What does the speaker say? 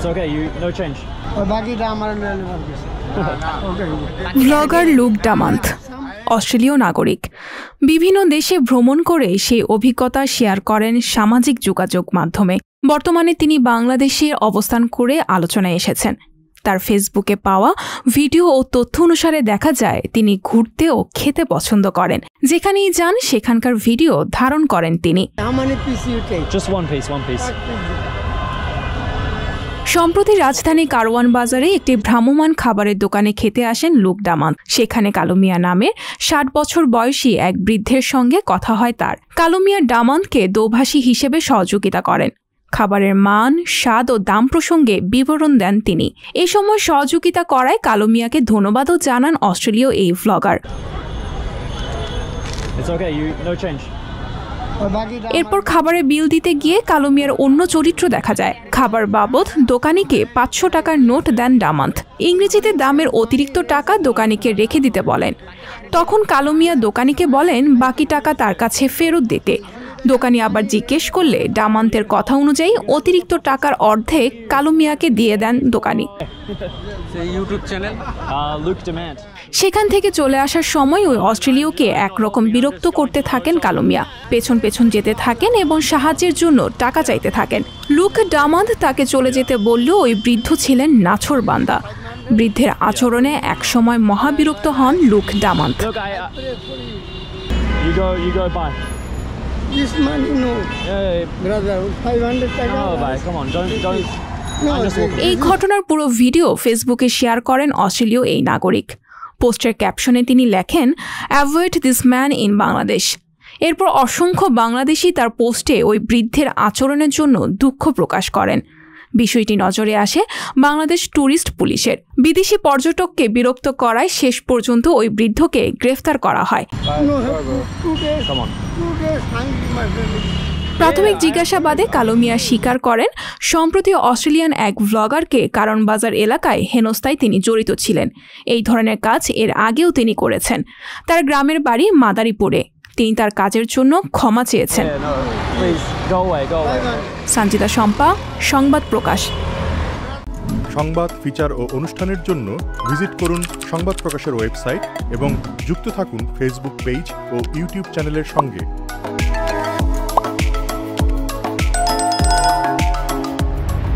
It's okay, no change. Blogger Luke Damant অস্ট্রেলীয় নাগরিক। বিভিন্ন দেশে ভ্রমণ করে সেই অভিজ্ঞতা শেয়ার করেন সামাজিক যোগাযোগ মাধ্যমে। বর্তমানে তিনি বাংলাদেশে অবস্থান করে আলোচনায় এসেছেন। তার ফেসবুকে পাওয়া ভিডিও ও তথ্য অনুসারে দেখা যায় তিনি ঘুরতে ও খেতে পছন্দ করেন। যেখানেই যান সেখানকার ভিডিও ধারণ করেন তিনি। Just one piece. সম্প্রতি রাজধানী কারওয়ান বাজারে একটি ভ্রাম্যমাণ খাবারের দোকানে খেতে আসেন লুক ডামান্থ। সেখানে কালু মিয়া নামের 60 বছর বয়সী এক বৃদ্ধের সঙ্গে কথা হয় তার। কালু মিয়া ডামান্থকে দোভাষী হিসেবে সহযোগিতা করেন। খাবারের মান, স্বাদ ও দাম প্রসঙ্গে বিবরণ দেন তিনি। এ সময় সহযোগিতা করায় কালু মিয়াকে ধন্যবাদও জানান অস্ট্রেলীয় এই ভ্লগার। এরপর খাবারের বিল দিতে গিয়ে কালু মিয়ার অন্য চরিত্র দেখা যায়। খাবার বাবদ দোকানিকে 500 টাকার নোট দেন ডামান্থ। ইংরেজিতে দামের অতিরিক্ত টাকা দোকানিকে রেখে দিতে বলেন। তখন কালু মিয়া দোকানিকে বলেন বাকি টাকা তার কাছে ফেরত দিতে। দোকানি আবার জিজ্ঞেস করলে ডামান্থের কথা অনুযায়ী অতিরিক্ত টাকার অর্ধেক কালু মিয়াকে দিয়ে দেন দোকানি। সেখান থেকে চলে আসার সময় ওই অস্ট্রেলীয়কে একরকম বিরক্ত করতে থাকেন কালু মিয়া। পেছন পেছন যেতে থাকেন এবং সাহায্যের জন্য টাকা চাইতে থাকেন। লুক ডামান্থ তাকে চলে যেতে বললেও ওই বৃদ্ধ ছিলেন নাছোড়বান্দা। বৃদ্ধের আচরণে একসময় মহাবিরক্ত হন look ডামান্থ। This money, no. Brother, 500 টাকা. No, bhai, come on, don't. এই ঘটনার পুরো ভিডিও ফেসবুকে শেয়ার করেন অস্ট্রেলীয় এই নাগরিক। পোস্টের ক্যাপশনে তিনি লেখেন, avoid this man in Bangladesh. এরপর অসংখ্য বাংলাদেশি তার পোস্টে ওই বৃদ্ধের আচরণের জন্য দুঃখ প্রকাশ করেন। বিষয়টি নজরে আসে বাংলাদেশ ট্যুরিস্ট পুলিশের। বিদেশি পর্যটককে বিরক্ত করায় শেষ পর্যন্ত ওই বৃদ্ধকে গ্রেফতার করা হয়। প্রাথমিক জিজ্ঞাসাবাদে কালু মিয়া স্বীকার করেন সম্প্রতি অস্ট্রেলিয়ান এক ভ্লগারকে কারওয়ান বাজার এলাকায় হেনস্থায় তিনি জড়িত ছিলেন। এই ধরনের কাজ এর আগেও তিনি করেছেন। তার গ্রামের বাড়ি মাদারীপুরে। তিনি তার কাজের জন্য ক্ষমা চেয়েছেন। সঞ্জিতা শম্পা, সংবাদ প্রকাশ। সংবাদ, ফিচার ও অনুষ্ঠানের জন্য ভিজিট করুন সংবাদ প্রকাশের ওয়েবসাইট এবং যুক্ত থাকুন ফেসবুক পেজ ও ইউটিউব চ্যানেলের সঙ্গে।